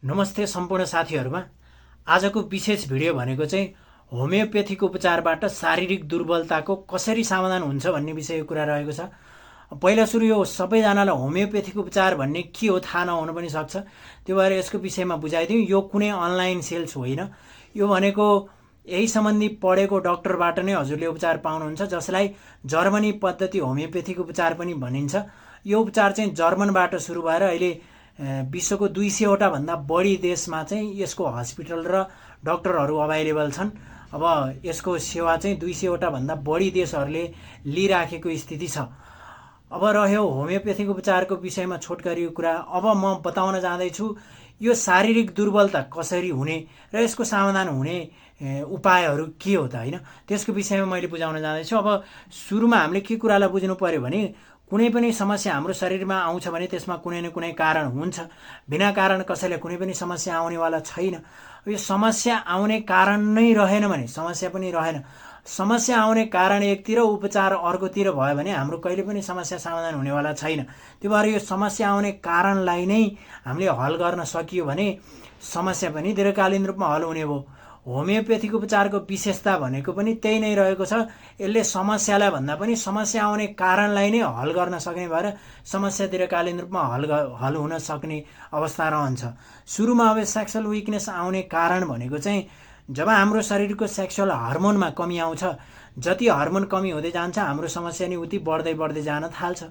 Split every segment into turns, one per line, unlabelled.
नमस्ते सम्पूर्ण साथीहरुमा। आजको विशेष भिडियो भनेको चाहिँ होमियोपेथीको उपचारबाट शारीरिक दुर्बलताको कसरी समाधान हुन्छ भन्ने विषयको कुरा रहेको छ। पहिला सुरु यो सबैजनालाई होमियोपेथीको उपचार भन्ने के हो थाहा नहुन पनि सक्छ। त्यो भएर यसको विषयमा बुझाइदिउँ। यो कुनै अनलाइन सेल्स होइन। यो भनेको यही सम्बन्धी पढेको डाक्टरबाट नै हजुरले उपचार पाउनुहुन्छ, जसलाई जर्मनी पद्धति होमियोपेथीको उपचार पनि भनिन्छ। यो उपचार चाहिँ जर्मनबाट सुरु भएर अहिले विश्वको 200 वटा भन्दा बढी देशमा चाहिँ यसको हस्पिटल र डाक्टरहरू अभाइलेबल छन्। अब यसको सेवा चाहिँ 200 वटा भन्दा बढी देशहरूले लिइराखेको स्थिति छ। अब रह्यो होमियोपेथीको उपचारको विषयमा छोटकरीको कुरा। अब म बताउन जाँदैछु यो शारीरिक दुर्बलता कसरी हुने र यसको समाधान हुने उपायहरू के हो त हैन, त्यसको विषयमा मैले बुझाउन जाँदैछु। अब सुरुमा हामीले के कुरालाई बुझ्नु पर्यो भने कुनै पनि समस्या हाम्रो शरीरमा आउँछ भने त्यसमा कुनै न कुनै कारण हुन्छ। बिना कारण कसैलाई कुनै पनि समस्या आउनेवाला छैन। यो समस्या आउने कारण नै रहेन भने समस्या पनि रहेन। समस्या आउने कारण एकतिर, उपचार अर्कोतिर भयो भने हाम्रो कहिले पनि समस्या समाधान हुनेवाला छैन। त्यो भएर यो समस्या आउने कारणलाई नै हामीले हल गर्न सकियो भने समस्या पनि दीर्घकालीन रूपमा हल हुने हो। होमियोपेथीको उपचारको विशेषता भनेको पनि त्यही नै रहेको छ। यसले समस्यालाई भन्दा पनि समस्या आउने कारणलाई नै हल गर्न सक्ने भएर समस्या दीर्घकालीन रूपमा हल हुन सक्ने अवस्था रहन्छ। सुरुमा अब सेक्सुअल विकनेस आउने कारण भनेको चाहिँ जब हाम्रो शरीरको सेक्सुअल हार्मोनमा कमी आउँछ, जति हार्मोन कमी हुँदै जान्छ हाम्रो समस्या नि उति बढ्दै जान थाल्छ।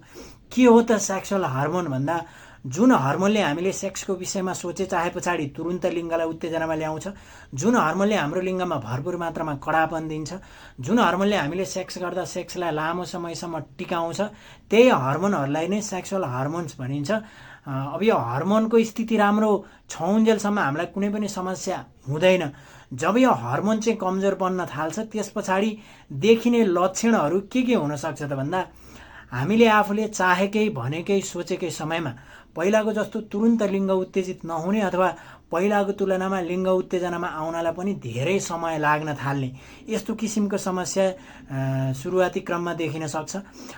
के हो त सेक्सुअल हार्मोन भन्दा जुन हार्मोनले हामीले सेक्सको विषयमा सोचे चाहे पछाडि तुरुन्त लिङ्गलाई उत्तेजनामा ल्याउँछ, जुन हार्मोनले हाम्रो लिङ्गमा भरपुर मात्रामा कडापन दिन्छ, जुन हार्मोनले हामीले सेक्स गर्दा सेक्सलाई लामो समयसम्म टिकाउँछ, त्यही हार्मोनहरूलाई नै सेक्सुअल हार्मोन्स भनिन्छ। अब यो हार्मोनको स्थिति राम्रो छौन्जेलसम्म हामीलाई कुनै पनि समस्या हुँदैन। जब यो हार्मोन चाहिँ कमजोर बन्न थाल्छ त्यस पछाडि देखिने लक्षणहरू के हुन सक्छ त भन्दा हामीले आफूले चाहेकै भनेकै सोचेकै समयमा पहिलाको जस्तो तुरुन्त लिङ्ग उत्तेजित नहुने अथवा पहिलाको तुलनामा लिङ्ग उत्तेजनामा आउनलाई पनि धेरै समय लाग्न थाल्ने, यस्तो किसिमको समस्या सुरुवाती क्रममा देखिन सक्छ।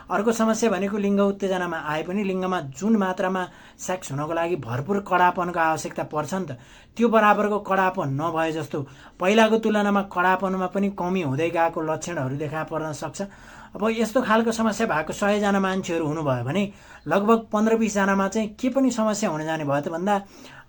अर्को समस्या भनेको लिङ्ग उत्तेजनामा आए पनि लिङ्गमा जुन मात्रामा सेक्स हुनको लागि भरपुर कडापनको आवश्यकता पर्छ नि त, त्यो बराबरको कडापन नभए जस्तो पहिलाको तुलनामा कडापनमा पनि कमी हुँदै गएको लक्षणहरू देखा पर्न सक्छ। अब यस्तो खालको समस्या भएको 100 जना मान्छेहरू हुनुभयो भने लगभग 15-20 जनामा चाहिँ के पनि समस्या हुन जाने भयो त भन्दा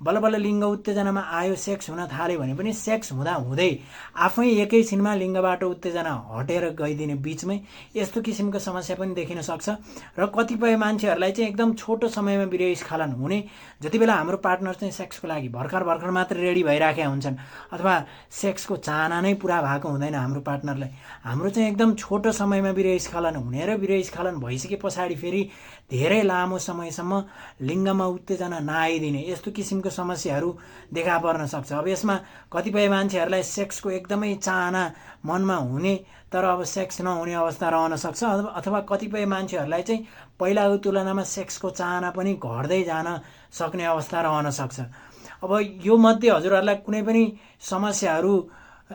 बल्ल लिङ्ग उत्तेजनामा आयो, सेक्स हुन थाल्यो भने पनि सेक्स हुँदा हुँदै आफै एकैछिनमा लिङ्गबाट उत्तेजना हटेर गइदिने बिचमै यस्तो किसिमको समस्या पनि देखिन सक्छ। र कतिपय मान्छेहरूलाई चाहिँ एकदम छोटो समयमा वीर्यस्खलन हुने, जति बेला हाम्रो पार्टनर चाहिँ सेक्सको लागि भर्खर मात्र रेडी भइराखेका हुन्छन् अथवा सेक्सको चाहना नै पुरा भएको हुँदैन हाम्रो पार्टनरलाई, हाम्रो चाहिँ एकदम छोटो समयमा वीर्यस्खलन हुने र वीर्यस्खलन भइसके पछाडि फेरि धेरै लामो समयसम्म लिङ्गमा उत्तेजना नआइदिने, यस्तो किसिमको समस्याहरू देखा पर्न सक्छ। अब यसमा कतिपय मान्छेहरूलाई सेक्सको एकदमै चाहना मनमा हुने तर अब सेक्स नहुने अवस्था रहन सक्छ अथवा कतिपय मान्छेहरूलाई चाहिँ पहिलाको तुलनामा सेक्सको चाहना पनि घट्दै जान सक्ने अवस्था रहन सक्छ। अब यो मध्ये हजुरहरूलाई कुनै पनि समस्याहरू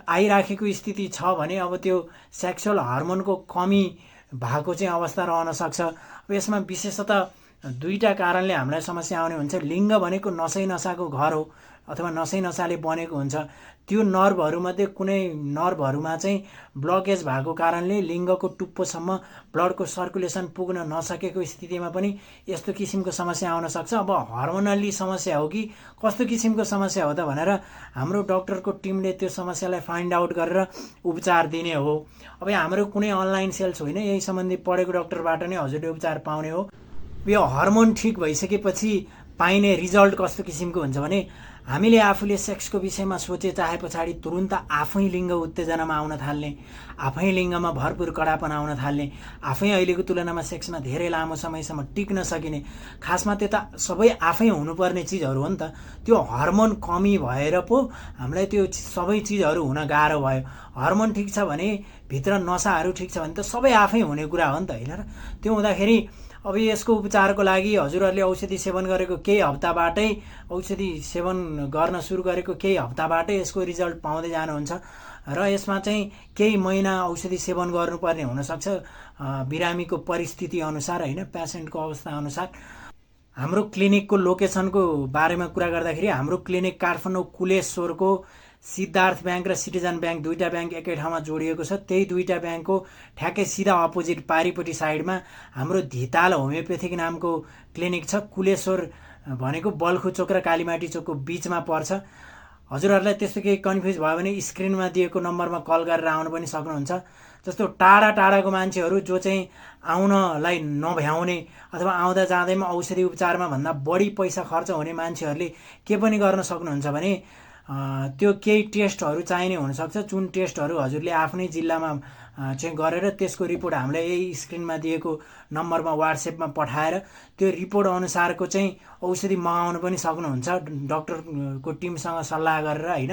आइराखेको स्थिति छ भने अब त्यो सेक्सुअल हार्मोनको कमी भएको चाहिँ अवस्था रहन सक्छ। अब यसमा विशेषतः दुईटा कारणले हामीलाई समस्या आउने हुन्छ। लिङ्ग भनेको नसाको घर हो अथवा नसाले बनेको हुन्छ। त्यो नर्भहरूमध्ये कुनै नर्भहरूमा चाहिँ ब्लकेज भएको कारणले लिङ्गको टुप्पोसम्म ब्लडको सर्कुलेसन पुग्न नसकेको स्थितिमा पनि यस्तो किसिमको समस्या आउन सक्छ। अब हर्मोनल्ली समस्या हो कि कस्तो किसिमको समस्या हो त भनेर हाम्रो डाक्टरको टिमले त्यो समस्यालाई फाइन्ड आउट गरेर उपचार दिने हो। अब हाम्रो कुनै अनलाइन सेल्स होइन, यही सम्बन्धी पढेको डाक्टरबाट नै हजुरले उपचार पाउने हो। यो हर्मोन ठिक भइसकेपछि पाइने रिजल्ट कस्तो किसिमको हुन्छ भने हामीले आफूले सेक्सको विषयमा सोचे चाहे पछाडि तुरुन्त आफै लिङ्ग उत्तेजनामा आउन थाल्ने, आफै लिङ्गमा भरपुर कडापन आउन थाल्ने, आफै अहिलेको तुलनामा सेक्समा धेरै लामो समयसम्म टिक्न सकिने। खासमा त्यो त सबै आफै हुनुपर्ने चिजहरू हो नि त। त्यो हर्मोन कमी भएर पो हामीलाई त्यो सबै चिजहरू हुन गाह्रो भयो। हर्मोन ठिक छ भने भित्र नसाहरू ठिक छ भने त सबै आफै हुने कुरा हो नि त हैन र। त्यो हुँदाखेरि अब यसको उपचारको लागि हजुरहरूले औषधि सेवन गरेको केही हप्ताबाटै औषधि सेवन गर्न सुरु गरेको केही हप्ताबाटै यसको रिजल्ट पाउँदै जानुहुन्छ र यसमा चाहिँ केही महिना औषधि सेवन गर्नुपर्ने हुनसक्छ बिरामीको परिस्थिति अनुसार हैन, पेशेन्टको अवस्था अनुसार। हाम्रो क्लिनिकको लोकेसनको बारेमा कुरा गर्दाखेरि हाम्रो क्लिनिक काठमाडौँ कुलेश्वरको सिद्धार्थ ब्याङ्क र सिटिजन ब्याङ्क दुईटा ब्याङ्क एकै ठाउँमा जोडिएको छ। त्यही दुईटा ब्याङ्कको ठ्याक्कै सिधा अपोजिट पारिपट्टि साइडमा हाम्रो धिताल होमियोपेथिक नामको क्लिनिक छ। कुलेश्वर भनेको बल्खु चोक र कालीमाटी चोकको बिचमा पर्छ। हजुरहरूलाई त्यस्तो केही कन्फ्युज भयो भने स्क्रिनमा दिएको नम्बरमा कल गरेर आउन पनि सक्नुहुन्छ। जस्तो टाढा टाढाको मान्छेहरू जो चाहिँ आउनलाई नभ्याउने अथवा आउँदा जाँदैमा औषधि उपचारमा भन्दा बढी पैसा खर्च हुने मान्छेहरूले के पनि गर्न सक्नुहुन्छ भने त्यो केही टेस्टहरू चाहिने हुनसक्छ। जुन टेस्टहरू हजुरले आफ्नै जिल्लामा चाहिँ गरेर त्यसको रिपोर्ट हामीलाई यही स्क्रिनमा दिएको नम्बरमा वाट्सएपमा पठाएर त्यो रिपोर्ट अनुसारको चाहिँ औषधि मगाउन पनि सक्नुहुन्छ डक्टरको टिमसँग सल्लाह गरेर होइन।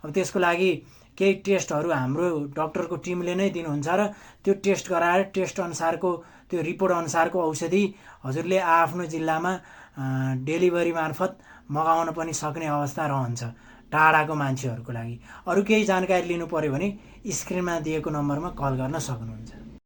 अब त्यसको लागि केही टेस्टहरू हाम्रो डक्टरको टिमले नै दिनुहुन्छ र त्यो टेस्ट गराएर टेस्ट अनुसारको त्यो रिपोर्ट अनुसारको औषधि हजुरले आफ्नो जिल्लामा डेलिभरी मार्फत मगाउन पनि सक्ने अवस्था रहन्छ टाढाको मान्छेहरूको लागि। अरू केही जानकारी लिनु पर्यो भने स्क्रिनमा दिएको नम्बरमा कल गर्न सक्नुहुन्छ।